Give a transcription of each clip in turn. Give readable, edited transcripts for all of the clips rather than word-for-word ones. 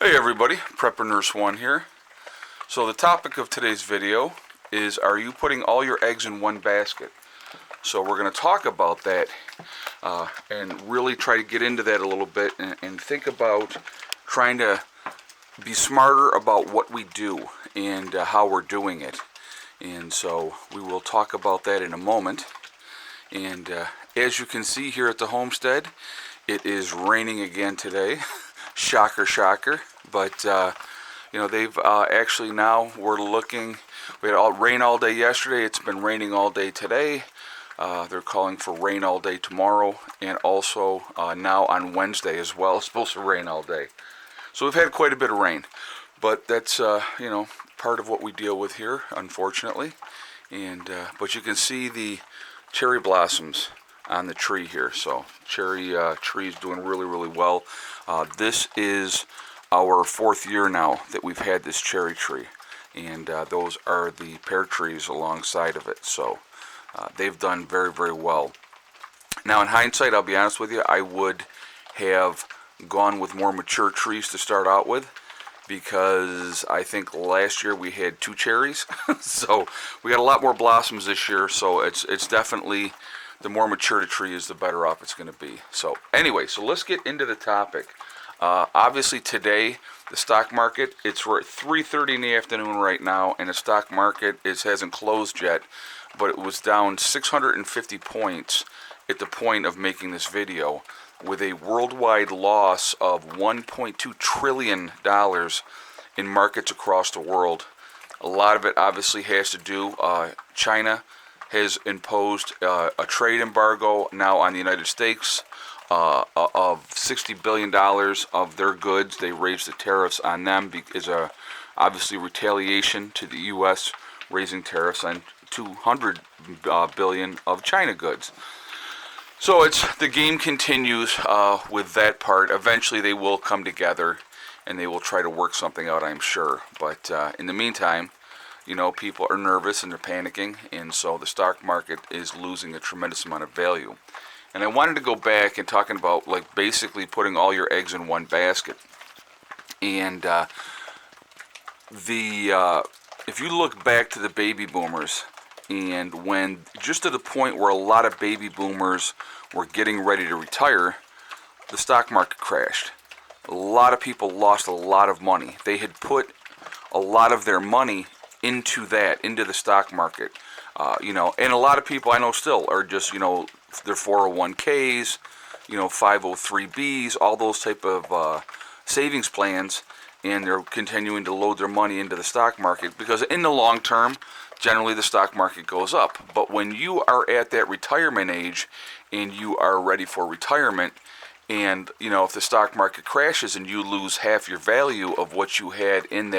Hey everybody, Prepper Nurse 1 here. So the topic of today's video is, are you putting all your eggs in one basket? So we're going to talk about that and really try to get into that a little bit and think about trying to be smarter about what we do and how we're doing it. And so we will talk about that in a moment. And as you can see here at the homestead, it is raining again today. Shocker, shocker. But, they've actually now, we're looking, we had rain all day yesterday. It's been raining all day today. They're calling for rain all day tomorrow. And also now on Wednesday as well. It's supposed to rain all day. So we've had quite a bit of rain. But that's, part of what we deal with here, unfortunately. And but you can see the cherry blossoms on the tree here. So cherry tree is doing really, really well. This is our fourth year now that we've had this cherry tree, and those are the pear trees alongside of it. So they've done very, very well. Now in hindsight, I'll be honest with you, I would have gone with more mature trees to start out with, because I think last year we had 2 cherries. So we got a lot more blossoms this year. So it's definitely, the more mature the tree is, the better off it's going to be. So anyway, so let's get into the topic. Obviously today, the stock market, we're at 3:30 in the afternoon right now, and the stock market hasn't closed yet, but it was down 650 points at the point of making this video, with a worldwide loss of $1.2 trillion in markets across the world. A lot of it obviously has to do, China has imposed a trade embargo now on the United States of $60 billion of their goods. They raised the tariffs on them as obviously retaliation to the U.S. raising tariffs on $200 billion of China goods. So the game continues with that part. Eventually they will come together and they will try to work something out, I'm sure. But in the meantime, people are nervous and they're panicking, and so the stock market is losing a tremendous amount of value. And I wanted to go back and talking about, like, basically putting all your eggs in one basket. And if you look back to the baby boomers, and when just to the point where a lot of baby boomers were getting ready to retire, the stock market crashed. A lot of people lost a lot of money. They had put a lot of their money into the stock market. And a lot of people I know still are just, their 401ks, 503bs, all those type of savings plans, and they're continuing to load their money into the stock market, because in the long term, generally the stock market goes up. But when you are at that retirement age and you are ready for retirement, and if the stock market crashes and you lose half your value of what you had in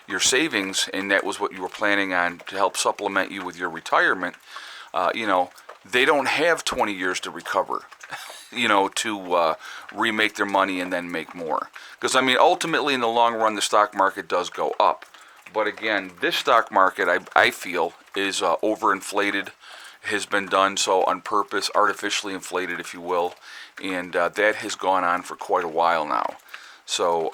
your savings, and that was what you were planning on to help supplement you with your retirement, they don't have 20 years to recover, to remake their money and then make more. Because, ultimately in the long run, the stock market does go up. But again, this stock market, I feel, is overinflated, has been done so on purpose, artificially inflated, if you will, and that has gone on for quite a while now. So,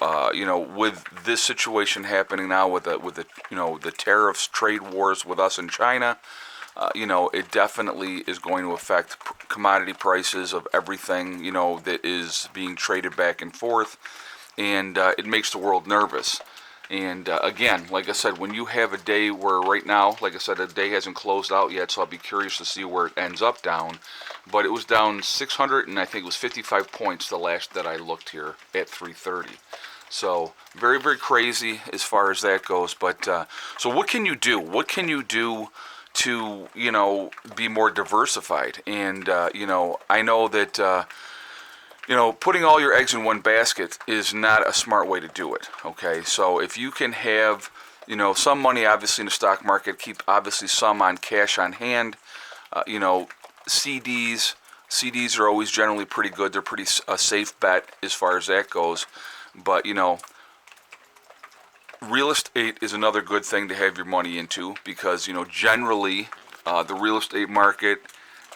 with this situation happening now, with the tariffs, trade wars with us and China, it definitely is going to affect commodity prices of everything, that is being traded back and forth, and it makes the world nervous. And again, like I said, when you have a day where right now, like I said, the day hasn't closed out yet, so I'll be curious to see where it ends up down. But it was down 600, and I think it was 55 points the last that I looked here at 3:30. So very, very crazy as far as that goes. But so what can you do? What can you do to be more diversified? And I know that putting all your eggs in one basket is not a smart way to do it. Okay, so if you can have some money obviously in the stock market, keep obviously some on cash on hand. CDs are always generally pretty good. They're pretty a safe bet as far as that goes. But real estate is another good thing to have your money into, because generally the real estate market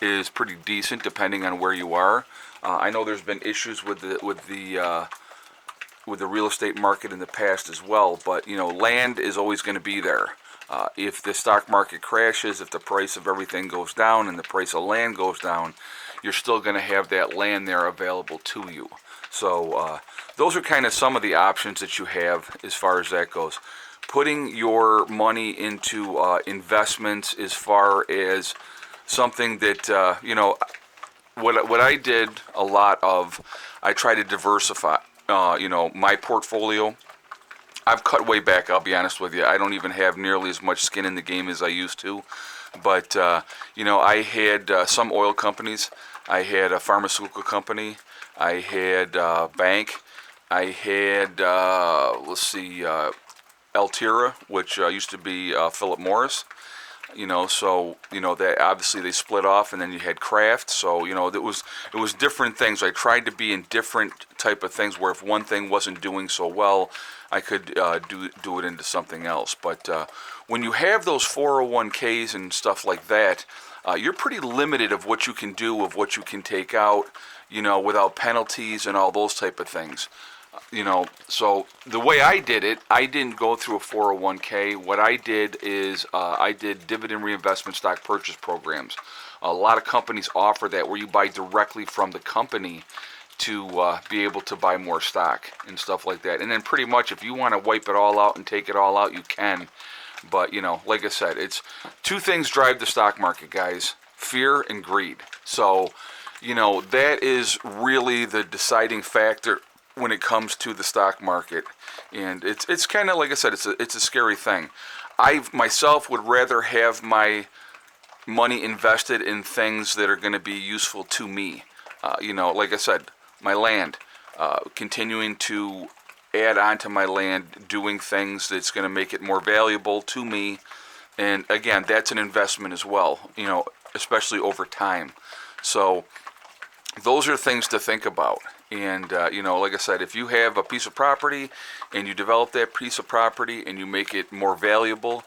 is pretty decent depending on where you are. I know there's been issues with the with the real estate market in the past as well. But land is always going to be there. If the stock market crashes, if the price of everything goes down and the price of land goes down, you're still going to have that land there available to you. So those are kind of some of the options that you have as far as that goes. Putting your money into investments as far as something that, what I did a lot of, I try to diversify, my portfolio. I've cut way back, I'll be honest with you. I don't even have nearly as much skin in the game as I used to. But, I had some oil companies. I had a pharmaceutical company. I had a bank. I had, Altera, which used to be Philip Morris. That obviously they split off, and then you had Kraft. So it was different things. I tried to be in different type of things where if one thing wasn't doing so well, I could do it into something else. But when you have those 401ks and stuff like that, you're pretty limited of what you can do, of what you can take out, without penalties and all those type of things. So the way I did it, I didn't go through a 401k. What I did is I did dividend reinvestment stock purchase programs. A lot of companies offer that, where you buy directly from the company to be able to buy more stock and stuff like that. And then pretty much if you want to wipe it all out and take it all out, you can. But, like I said, it's two things drive the stock market, guys: fear and greed. So, that is really the deciding factor when it comes to the stock market. And it's kind of, like I said, it's a scary thing. I myself would rather have my money invested in things that are going to be useful to me. Like I said, my land, continuing to add on to my land, doing things that's going to make it more valuable to me. And again, that's an investment as well, especially over time. So those are things to think about. And, like I said, if you have a piece of property and you develop that piece of property and you make it more valuable,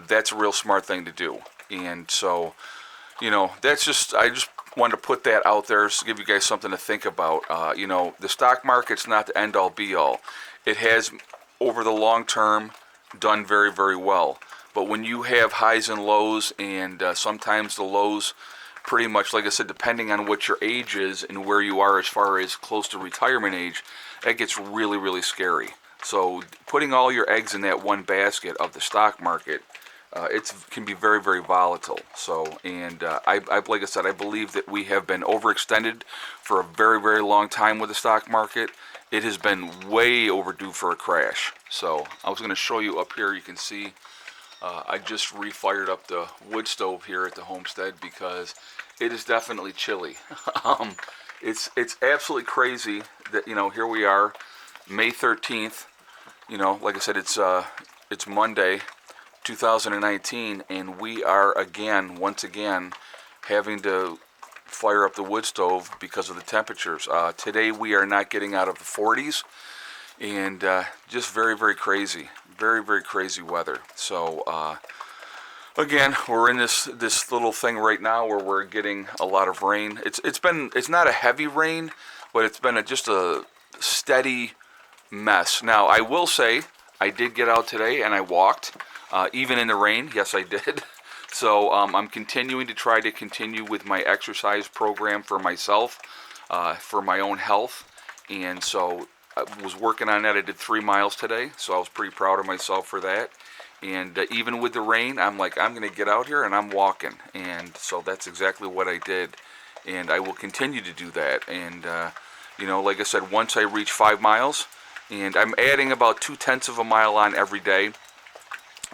that's a real smart thing to do. And so, I just wanted to put that out there to give you guys something to think about. The stock market's not the end all be all. It has, over the long term, done very, very well. But when you have highs and lows, and sometimes the lows, pretty much, like I said, depending on what your age is and where you are as far as close to retirement age, that gets really, really scary. So putting all your eggs in that one basket of the stock market, it can be very, very volatile. So, and like I said, I believe that we have been overextended for a very, very long time with the stock market. It has been way overdue for a crash. So I was going to show you up here. You can see I just refired up the wood stove here at the homestead because it is definitely chilly. It's absolutely crazy that here we are, May 13th. Like I said, it's Monday, 2019, and we are once again having to fire up the wood stove because of the temperatures. Today we are not getting out of the 40s, and just very, very crazy. Very, very crazy weather. So again, we're in this little thing right now where we're getting a lot of rain. It's not a heavy rain, but it's been just a steady mess. Now I will say I did get out today and I walked, even in the rain. Yes, I did. So I'm continuing to try to continue with my exercise program for myself, for my own health, and so I was working on that. I did 3 miles today, so I was pretty proud of myself for that. And even with the rain, I'm like, I'm going to get out here and I'm walking. And so that's exactly what I did. And I will continue to do that. And, like I said, once I reach 5 miles, and I'm adding about 0.2 of a mile on every day.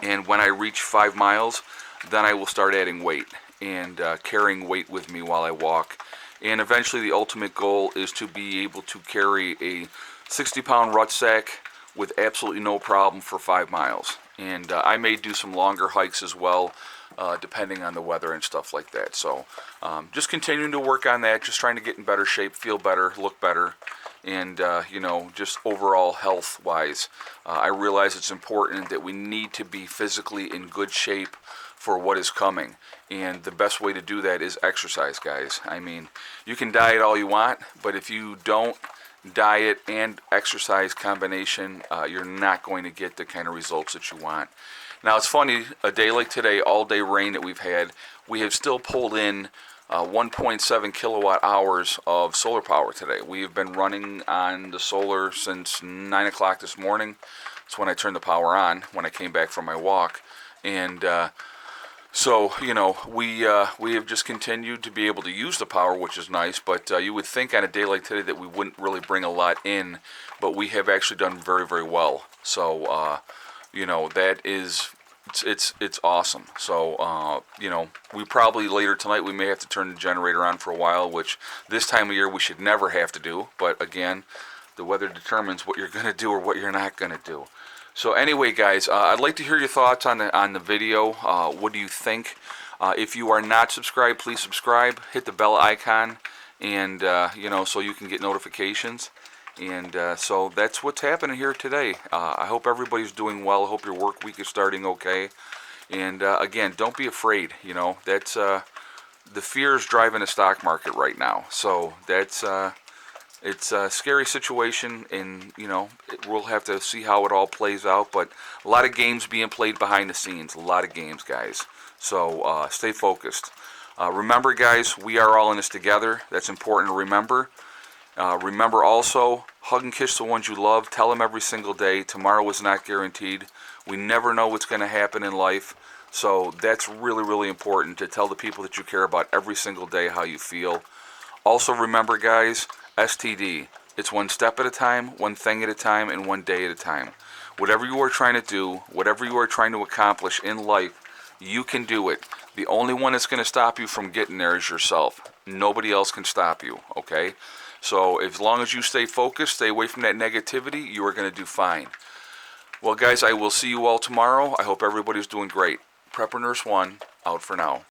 And when I reach 5 miles, then I will start adding weight and carrying weight with me while I walk. And eventually the ultimate goal is to be able to carry a 60-pound rucksack with absolutely no problem for 5 miles. And I may do some longer hikes as well, depending on the weather and stuff like that. So just continuing to work on that, just trying to get in better shape, feel better, look better, and, just overall health-wise. I realize it's important that we need to be physically in good shape for what is coming. And the best way to do that is exercise, guys. I mean, you can diet all you want, but if you don't diet and exercise combination, you're not going to get the kind of results that you want. Now, it's funny, a day like today, all day rain that we've had, we have still pulled in 1.7 kilowatt hours of solar power today. We have been running on the solar since 9 o'clock this morning. That's when I turned the power on, when I came back from my walk. And so, you know, we have just continued to be able to use the power, which is nice, but you would think on a day like today that we wouldn't really bring a lot in, but we have actually done very, very well. So, you know, that is, it's awesome. So, you know, we probably later tonight we may have to turn the generator on for a while, which this time of year we should never have to do, but again, the weather determines what you're going to do or what you're not going to do. So anyway, guys, I'd like to hear your thoughts on the video. What do you think? If you are not subscribed, please subscribe. Hit the bell icon, and you know, so you can get notifications. And so that's what's happening here today. I hope everybody's doing well. I hope your work week is starting okay. And again, don't be afraid. You know, that's the fear is driving the stock market right now. So that's it's a scary situation, and you know, we'll have to see how it all plays out. But a lot of games being played behind the scenes. A lot of games, guys. So stay focused. Remember, guys, we are all in this together. That's important to remember. Remember also, hug and kiss the ones you love. Tell them every single day. Tomorrow is not guaranteed. We never know what's going to happen in life. So that's really, really important to tell the people that you care about every single day how you feel. Also remember, guys, STD. It's one step at a time, one thing at a time, and one day at a time. Whatever you are trying to do, whatever you are trying to accomplish in life, you can do it. The only one that's going to stop you from getting there is yourself. Nobody else can stop you, okay? So as long as you stay focused, stay away from that negativity, you are going to do fine. Well, guys, I will see you all tomorrow. I hope everybody's doing great. Prepper Nurse 1, out for now.